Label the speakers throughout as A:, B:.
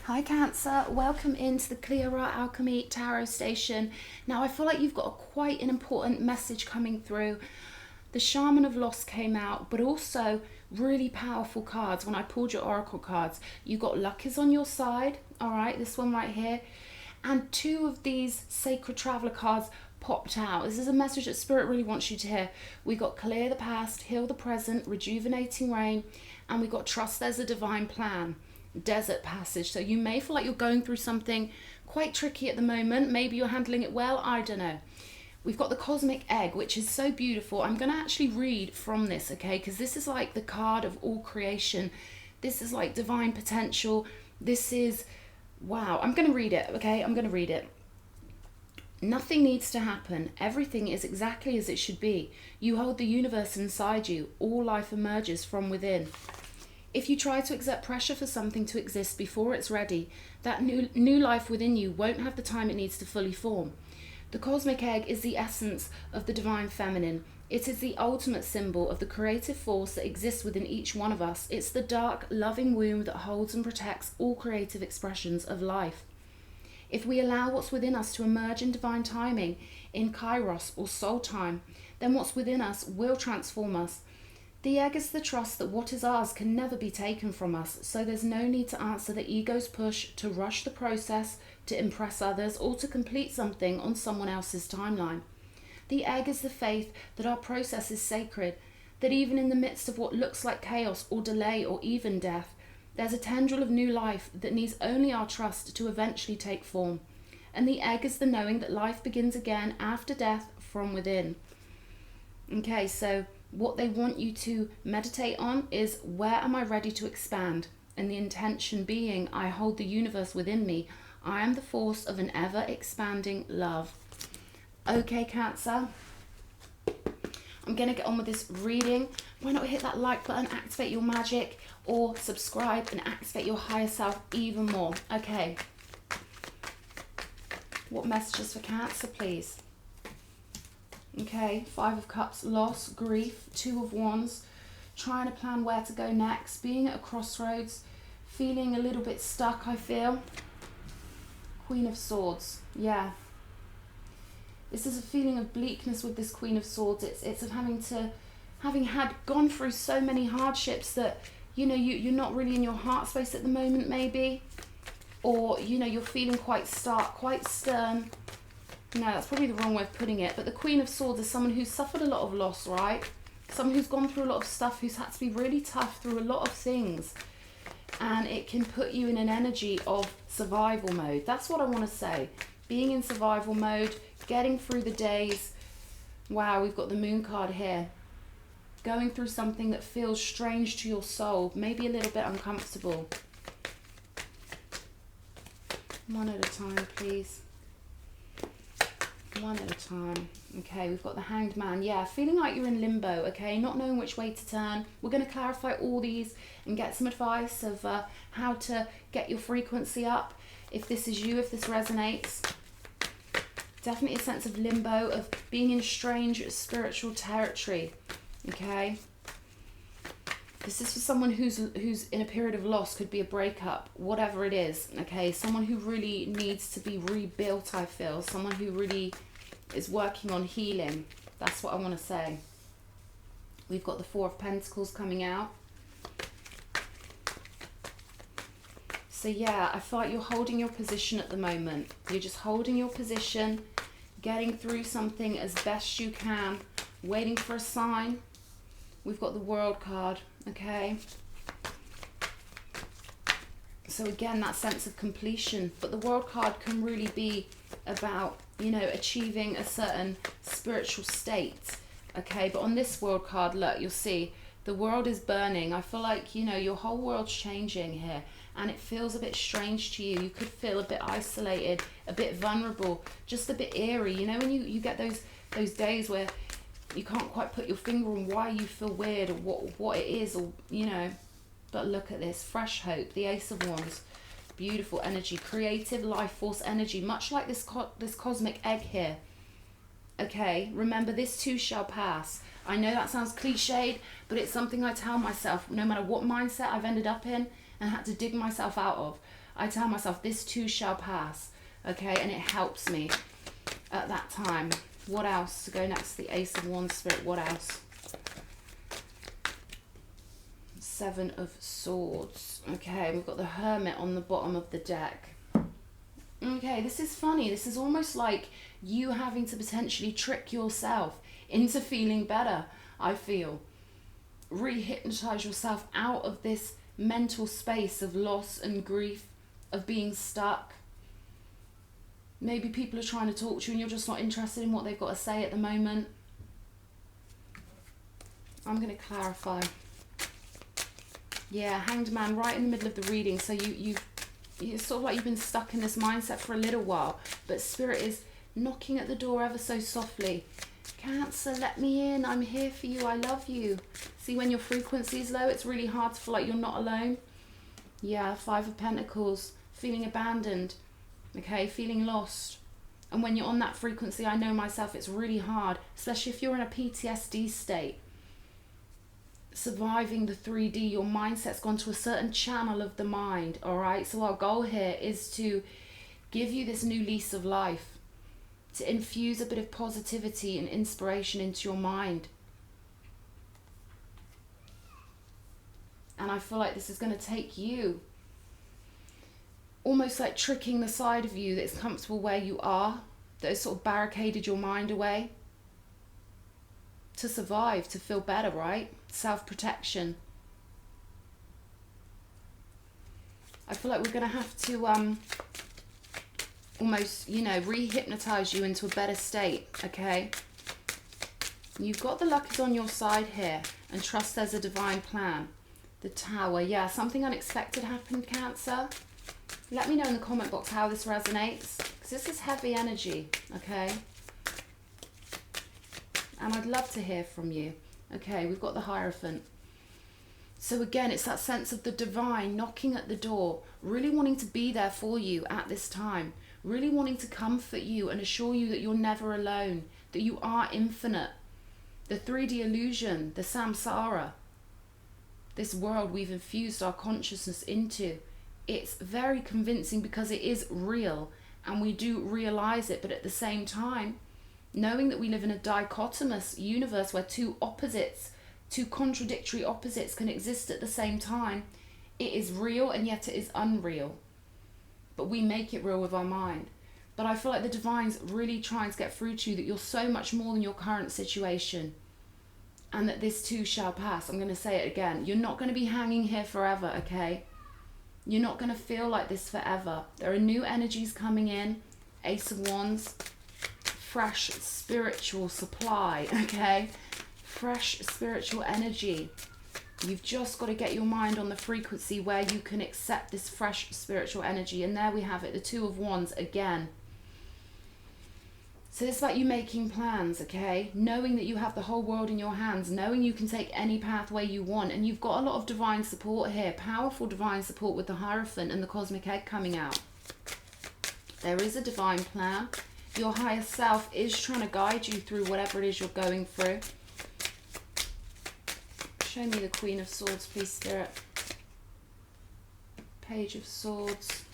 A: Hi Cancer, welcome into the Cleo Alchemy Tarot Station. Now I feel like you've got quite an important message coming through. The Shaman of Loss came out, but also really powerful cards. When I pulled your oracle cards, you got luck is on your side, all right, this one right here. And two of these sacred traveler cards popped out. This is a message that Spirit really wants you to hear. We got clear the past, heal the present, rejuvenating rain, and we got trust there's a divine plan. Desert passage. So you may feel like you're going through something quite tricky at the moment. Maybe you're handling it well, I don't know. We've got the cosmic egg, which is so beautiful. I'm going to actually read from this, okay, because this is like the card of all creation. This is like divine potential. This is, wow, I'm going to read it, okay, I'm going to read it. Nothing needs to happen. Everything is exactly as it should be. You hold the universe inside you. All life emerges from within. If you try to exert pressure for something to exist before it's ready, that new life within you won't have the time it needs to fully form. The cosmic egg is the essence of the divine feminine. It is the ultimate symbol of the creative force that exists within each one of us. It's the dark, loving womb that holds and protects all creative expressions of life. If we allow what's within us to emerge in divine timing, in kairos or soul time, then what's within us will transform us. The egg is the trust that what is ours can never be taken from us, so there's no need to answer the ego's push to rush the process, to impress others, or to complete something on someone else's timeline. The egg is the faith that our process is sacred, that even in the midst of what looks like chaos or delay or even death, there's a tendril of new life that needs only our trust to eventually take form. And the egg is the knowing that life begins again after death from within. Okay, so what they want you to meditate on is, where am I ready to expand? And the intention being, I hold the universe within me. I am the force of an ever expanding love. Okay, Cancer, I'm going to get on with this reading. Why not hit that like button, activate your magic, or subscribe and activate your higher self even more. Okay. What messages for Cancer, please? Okay, 5 of Cups, loss, grief, 2 of Wands, trying to plan where to go next, being at a crossroads, feeling a little bit stuck, I feel. Queen of Swords, yeah. This is a feeling of bleakness with this Queen of Swords. It's of having gone through so many hardships that, you know, you're not really in your heart space at the moment, maybe. Or, you know, you're feeling quite stark, quite stern. No, that's probably the wrong way of putting it. But the Queen of Swords is someone who's suffered a lot of loss, right? Someone who's gone through a lot of stuff, who's had to be really tough through a lot of things. And it can put you in an energy of survival mode. That's what I want to say. Being in survival mode, getting through the days. Wow, we've got the Moon card here. Going through something that feels strange to your soul, maybe a little bit uncomfortable. One at a time, please. One at a time. Okay, we've got the Hanged Man. Yeah, feeling like you're in limbo, okay? Not knowing which way to turn. We're going to clarify all these and get some advice of how to get your frequency up. If this is you, if this resonates. Definitely a sense of limbo, of being in strange spiritual territory, okay? This is for someone who's in a period of loss, could be a breakup, whatever it is, okay? Someone who really needs to be rebuilt, I feel. Someone who really is working on healing. That's what I want to say. We've got the 4 of Pentacles coming out. So yeah, I feel like you're holding your position at the moment. You're just holding your position, getting through something as best you can, waiting for a sign. We've got the World card, okay? So again, that sense of completion. But the World card can really be about, you know, achieving a certain spiritual state, okay? But on this World card, look, you'll see the world is burning. I feel like, you know, your whole world's changing here. And it feels a bit strange to you. You could feel a bit isolated, a bit vulnerable, just a bit eerie. You know, when you get those days where you can't quite put your finger on why you feel weird or what it is, or, you know. But look at this, fresh hope, the Ace of Wands, beautiful energy, creative life force energy, much like this cosmic egg here. Okay, remember, this too shall pass. I know that sounds cliched, but it's something I tell myself no matter what mindset I've ended up in and had to dig myself out of. I tell myself, this too shall pass, okay? And it helps me at that time. What else? To go next to the Ace of Wands, Spirit, what else? Seven of Swords. Okay, we've got the Hermit on the bottom of the deck. Okay, this is funny. This is almost like you having to potentially trick yourself into feeling better, I feel. Re-hypnotize yourself out of this mental space of loss and grief, of being stuck. Maybe people are trying to talk to you and you're just not interested in what they've got to say at the moment. I'm going to clarify. Yeah, Hanged Man right in the middle of the reading. So it's sort of like you've been stuck in this mindset for a little while, but Spirit is knocking at the door ever so softly. Cancer, let me in. I'm here for you. I love you. See, when your frequency is low, it's really hard to feel like you're not alone. Yeah, Five of Pentacles, feeling abandoned, okay, feeling lost. And when you're on that frequency, I know myself, it's really hard, especially if you're in a PTSD state. Surviving the 3D, your mindset's gone to a certain channel of the mind, all right? So our goal here is to give you this new lease of life, to infuse a bit of positivity and inspiration into your mind. And I feel like this is going to take you, almost like tricking the side of you that's comfortable where you are, that has sort of barricaded your mind away, to survive, to feel better, right? Self-protection. I feel like we're going to have to almost, you know, re-hypnotize you into a better state, okay? You've got the luck is on your side here, and trust there's a divine plan. The Tower, yeah, something unexpected happened, Cancer. Let me know in the comment box how this resonates, because this is heavy energy, okay? And I'd love to hear from you. Okay, we've got the Hierophant. So again, it's that sense of the divine knocking at the door, really wanting to be there for you at this time, really wanting to comfort you and assure you that you're never alone, that you are infinite. The 3D illusion, the samsara, this world we've infused our consciousness into, it's very convincing because it is real and we do realize it, but at the same time, knowing that we live in a dichotomous universe where two contradictory opposites can exist at the same time, it is real and yet it is unreal. But we make it real with our mind. But I feel like the divine's really trying to get through to you that you're so much more than your current situation. And that this too shall pass. I'm going to say it again. You're not going to be hanging here forever, okay? You're not going to feel like this forever. There are new energies coming in. Ace of Wands. Fresh spiritual supply, okay? Fresh spiritual energy. You've just got to get your mind on the frequency where you can accept this fresh spiritual energy. And there we have it, the Two of Wands again. So it's about you making plans, okay? Knowing that you have the whole world in your hands, knowing you can take any pathway you want. And you've got a lot of divine support here, powerful divine support with the Hierophant and the Cosmic Egg coming out. There is a divine plan. Your higher self is trying to guide you through whatever it is you're going through. Show me the Queen of Swords, please, Spirit. Page of Swords.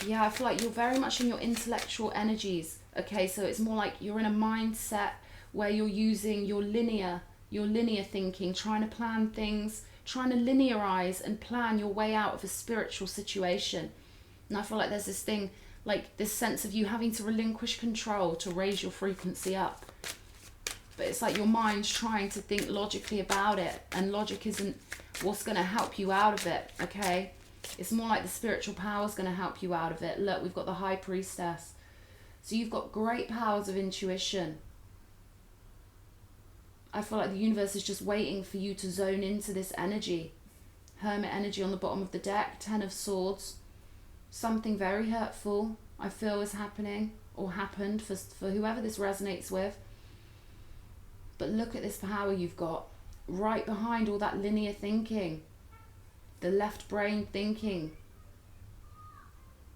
A: Yeah, I feel like you're very much in your intellectual energies. Okay, so it's more like you're in a mindset where you're using your linear thinking, trying to plan things, trying to linearize and plan your way out of a spiritual situation. And I feel like there's this thing, like this sense of you having to relinquish control to raise your frequency up. But it's like your mind's trying to think logically about it, and logic isn't what's going to help you out of it, okay? It's more like the spiritual power is going to help you out of it. Look, we've got the High Priestess. So you've got great powers of intuition. I feel like the universe is just waiting for you to zone into this energy. Hermit energy on the bottom of the deck, Ten of Swords. Something very hurtful, I feel, is happening or happened for whoever this resonates with. But look at this power you've got right behind all that linear thinking, the left brain thinking,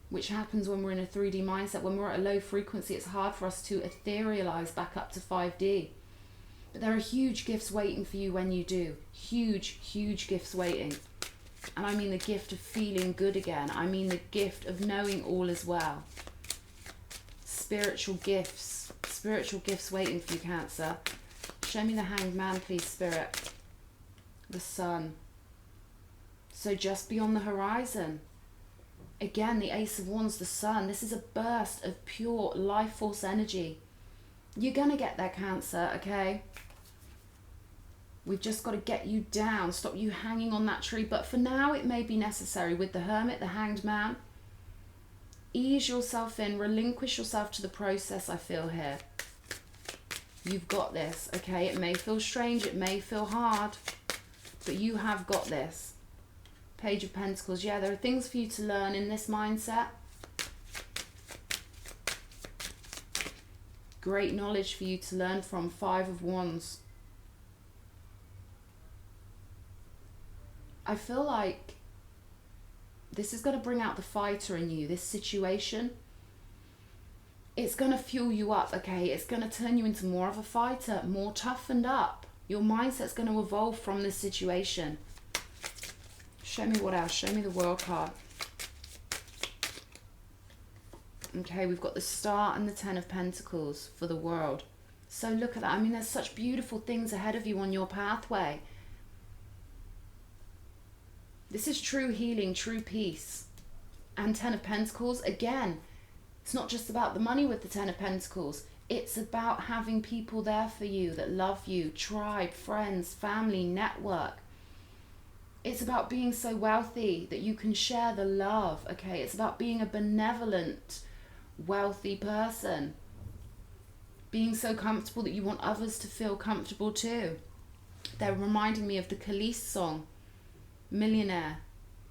A: which happens when we're in a 3D mindset. When we're at a low frequency, it's hard for us to etherealize back up to 5D. But there are huge gifts waiting for you when you do. Huge, huge gifts waiting. And I mean the gift of feeling good again. I mean the gift of knowing all is well. Spiritual gifts waiting for you, Cancer. Show me the Hanged Man, please, Spirit. The Sun. So just beyond the horizon. Again, the Ace of Wands, the Sun. This is a burst of pure life force energy. You're going to get there, Cancer, okay? We've just got to get you down, stop you hanging on that tree. But for now, it may be necessary with the Hermit, the Hanged Man. Ease yourself in, relinquish yourself to the process, I feel here. You've got this, okay? It may feel strange, it may feel hard, but you have got this. Page of Pentacles. Yeah, there are things for you to learn in this mindset. Great knowledge for you to learn from. Five of Wands. I feel like this is going to bring out the fighter in you, this situation. It's going to fuel you up, okay? It's going to turn you into more of a fighter, more toughened up. Your mindset's going to evolve from this situation. Show me what else. Show me the World card. Okay, we've got the Star and the Ten of Pentacles for the World. So look at that. I mean, there's such beautiful things ahead of you on your pathway. This is true healing, true peace. And Ten of Pentacles, again, it's not just about the money with the Ten of Pentacles. It's about having people there for you that love you, tribe, friends, family, network. It's about being so wealthy that you can share the love, okay? It's about being a benevolent, wealthy person. Being so comfortable that you want others to feel comfortable too. They're reminding me of the Khalees song, Millionaire.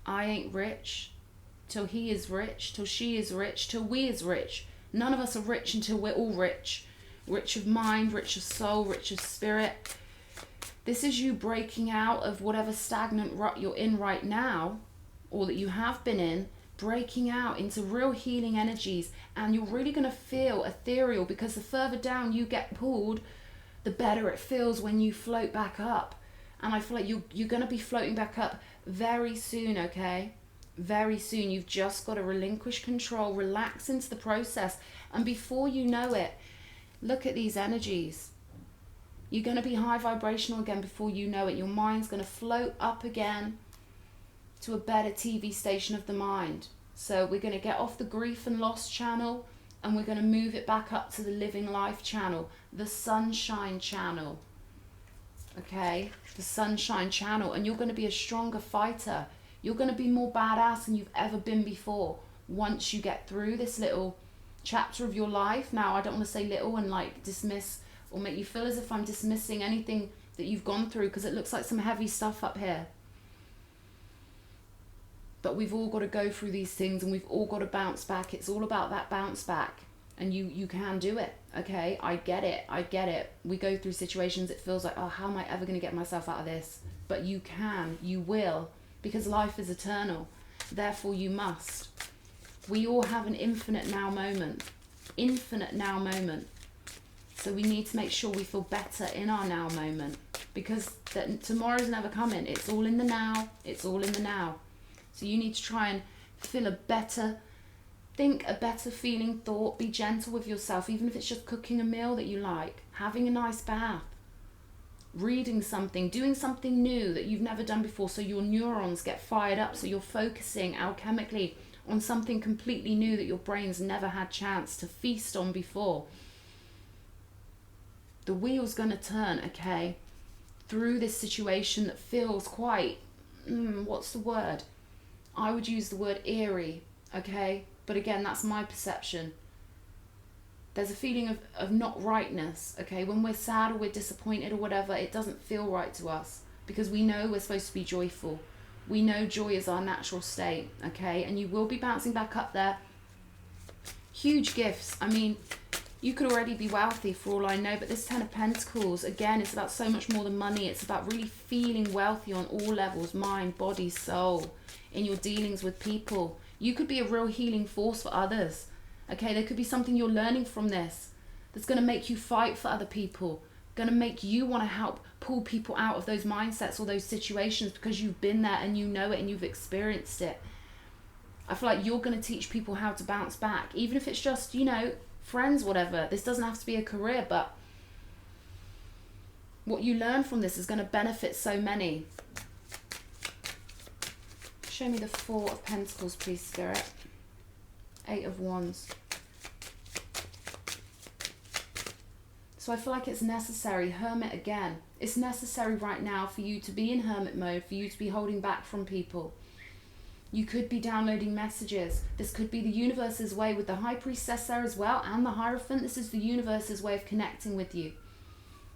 A: I ain't rich till he is rich, till she is rich, till we is rich. None of us are rich until we're all rich. Rich of mind, rich of soul, rich of spirit. This is you breaking out of whatever stagnant rut you're in right now, or that you have been in, breaking out into real healing energies. And you're really going to feel ethereal, because the further down you get pulled, the better it feels when you float back up. And I feel like you're going to be floating back up very soon, okay? Very soon. You've just got to relinquish control, relax into the process. And before you know it, look at these energies. You're going to be high vibrational again before you know it. Your mind's going to float up again to a better TV station of the mind. So we're going to get off the grief and loss channel, and we're going to move it back up to the living life channel, the sunshine channel. Okay, the sunshine channel. And you're going to be a stronger fighter. You're going to be more badass than you've ever been before once you get through this little chapter of your life. Now, I don't want to say little and like dismiss or make you feel as if I'm dismissing anything that you've gone through, because it looks like some heavy stuff up here. But we've all got to go through these things, and we've all got to bounce back. It's all about that bounce back. And you can do it, okay? I get it. We go through situations, it feels like, oh, how am I ever going to get myself out of this? But you can, you will, because life is eternal. Therefore, you must. We all have an infinite now moment. Infinite now moment. So we need to make sure we feel better in our now moment, because tomorrow's never coming. It's all in the now. It's all in the now. So you need to try and think a better feeling thought. Be gentle with yourself, even if it's just cooking a meal that you like, having a nice bath, reading something, doing something new that you've never done before, so your neurons get fired up, so you're focusing alchemically on something completely new that your brain's never had chance to feast on before. The wheel's going to turn, okay, through this situation that feels quite, what's the word? I would use the word eerie, okay? But again, that's my perception. There's a feeling of not rightness, okay? When we're sad or we're disappointed or whatever, it doesn't feel right to us, because we know we're supposed to be joyful. We know joy is our natural state, okay? And you will be bouncing back up there. Huge gifts. I mean, you could already be wealthy for all I know, but this Ten of Pentacles, again, it's about so much more than money. It's about really feeling wealthy on all levels, mind, body, soul, in your dealings with people. You could be a real healing force for others, okay? There could be something you're learning from this that's going to make you fight for other people, going to make you want to help pull people out of those mindsets or those situations because you've been there and you know it and you've experienced it. I feel like you're going to teach people how to bounce back, even if it's just, you know, friends, whatever. This doesn't have to be a career, but what you learn from this is going to benefit so many. Show me the Four of Pentacles, please, Spirit. Eight of Wands. So I feel like it's necessary, Hermit again. It's necessary right now for you to be in hermit mode, for you to be holding back from people. You could be downloading messages. This could be the universe's way with the High Priestess there as well, and the Hierophant. This is the universe's way of connecting with you.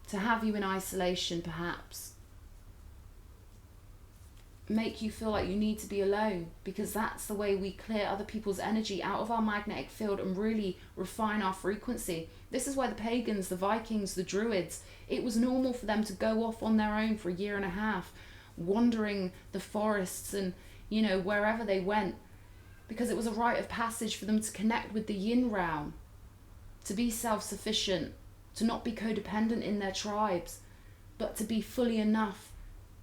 A: To have you in isolation, perhaps. Make you feel like you need to be alone, because that's the way we clear other people's energy out of our magnetic field and really refine our frequency. This is why the pagans, the Vikings, the Druids, it was normal for them to go off on their own for a year and a half, wandering the forests and, you know, wherever they went, because it was a rite of passage for them to connect with the yin realm, to be self-sufficient, to not be codependent in their tribes, but to be fully enough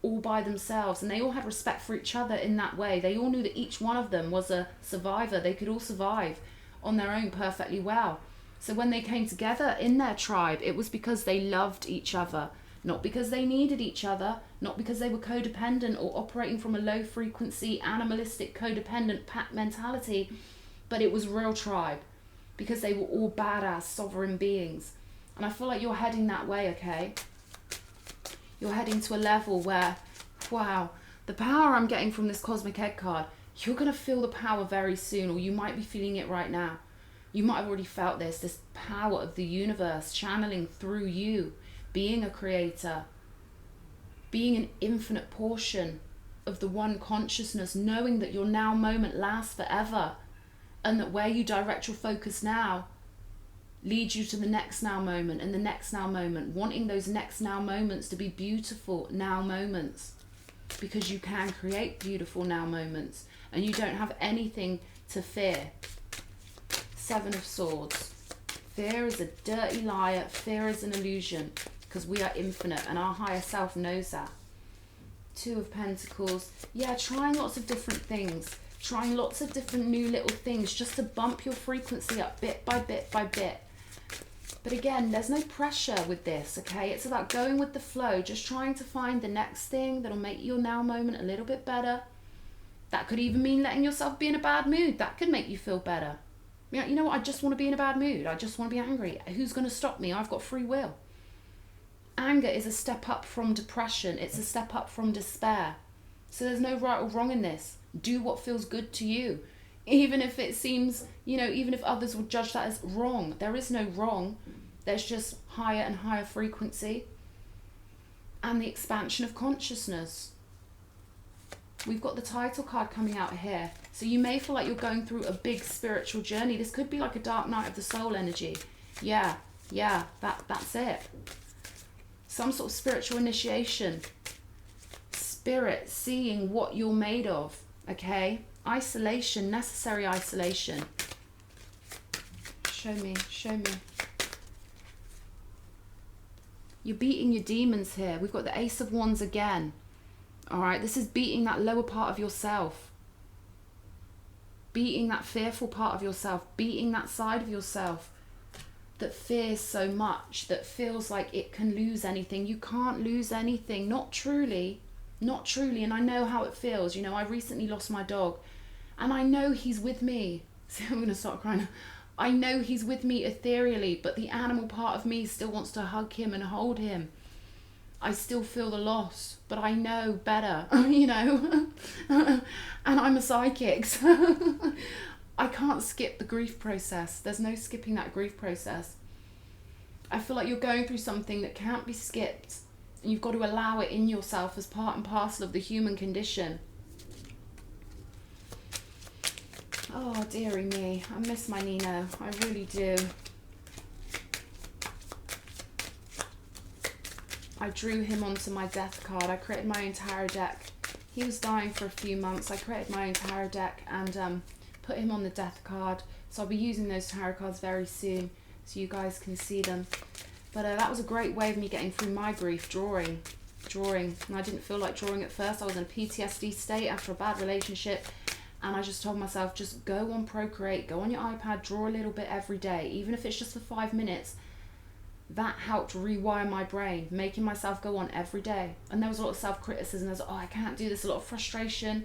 A: all by themselves. And they all had respect for each other in that way. They all knew that each one of them was a survivor. They could all survive on their own perfectly well. So when they came together in their tribe, it was because they loved each other, not because they needed each other, not because they were codependent or operating from a low frequency, animalistic, codependent pack mentality, but it was real tribe, because they were all badass, sovereign beings. And I feel like you're heading that way, okay? You're heading to a level where, wow, the power I'm getting from this Cosmic Egg card, you're going to feel the power very soon, or you might be feeling it right now. You might have already felt this power of the universe channeling through you, being a creator, being an infinite portion of the one consciousness, knowing that your now moment lasts forever, and that where you direct your focus now leads you to the next now moment and the next now moment, wanting those next now moments to be beautiful now moments, because you can create beautiful now moments and you don't have anything to fear. Seven of Swords. Fear is a dirty liar. Fear is an illusion, because we are infinite and our higher self knows that. Two of Pentacles. Yeah, trying lots of different things. Trying lots of different new little things just to bump your frequency up bit by bit by bit. But again, there's no pressure with this, okay? It's about going with the flow, just trying to find the next thing that'll make your now moment a little bit better. That could even mean letting yourself be in a bad mood. That could make you feel better. You know what? I just want to be in a bad mood. I just want to be angry. Who's going to stop me? I've got free will. Anger is a step up from depression. It's a step up from despair. So there's no right or wrong in this. Do what feels good to you. Even if it seems, you know, even if others would judge that as wrong. There is no wrong. There's just higher and higher frequency. And the expansion of consciousness. We've got the title card coming out here. So you may feel like you're going through a big spiritual journey. This could be like a dark night of the soul energy. Yeah, that's it. Some sort of spiritual initiation. Spirit seeing what you're made of, okay? Isolation, necessary isolation. Show me. You're beating your demons here. We've got the Ace of Wands again. All right, this is beating that lower part of yourself. Beating that fearful part of yourself. Beating that side of yourself that fears so much, that feels like it can lose anything. You can't lose anything. Not truly. Not truly. And I know how it feels. You know, I recently lost my dog. And I know he's with me. See, I'm going to start crying. I know he's with me ethereally. But the animal part of me still wants to hug him and hold him. I still feel the loss, but I know better, you know, and I'm a psychic, so I can't skip the grief process. There's no skipping that grief process. I feel like you're going through something that can't be skipped, and you've got to allow it in yourself as part and parcel of the human condition. Oh, dearie me, I miss my Nino, I really do. I drew him onto my death card. I created my own tarot deck. He was dying for a few months. I created my own tarot deck and put him on the death card. So I'll be using those tarot cards very soon so you guys can see them. But that was a great way of me getting through my grief, drawing. And I didn't feel like drawing at first. I was in a PTSD state after a bad relationship. And I just told myself, just go on Procreate, go on your iPad, draw a little bit every day. Even if it's just for 5 minutes. That helped rewire my brain, making myself go on every day. And there was a lot of self-criticism. There was, oh, I can't do this. A lot of frustration.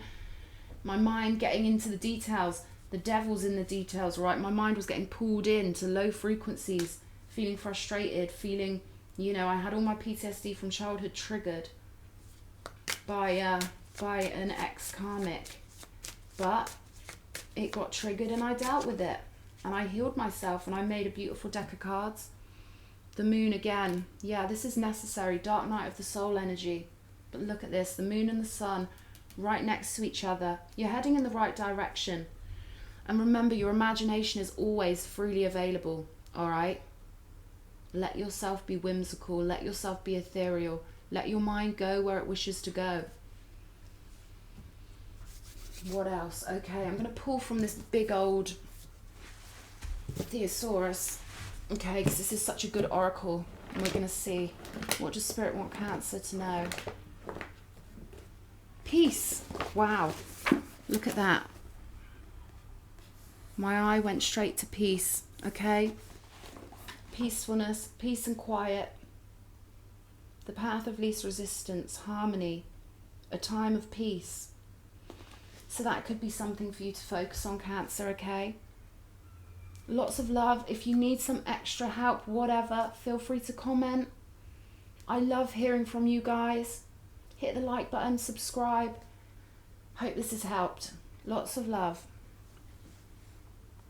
A: My mind getting into the details. The devil's in the details, right? My mind was getting pulled into low frequencies, feeling frustrated, feeling, you know, I had all my PTSD from childhood triggered by an ex-karmic. But it got triggered and I dealt with it. And I healed myself and I made a beautiful deck of cards. The moon again. Yeah, this is necessary. Dark night of the soul energy. But look at this. The moon and the sun right next to each other. You're heading in the right direction. And remember, your imagination is always freely available. Alright? Let yourself be whimsical. Let yourself be ethereal. Let your mind go where it wishes to go. What else? Okay, I'm going to pull from this big old Thesaurus. Okay, because this is such a good oracle. And we're going to see, what does Spirit want Cancer to know? Peace. Wow. Look at that. My eye went straight to peace. Okay? Peacefulness, peace and quiet. The path of least resistance, harmony. A time of peace. So that could be something for you to focus on, Cancer, okay? Lots of love. If you need some extra help, whatever, feel free to comment. I love hearing from you guys. Hit the like button, subscribe. Hope this has helped. Lots of love.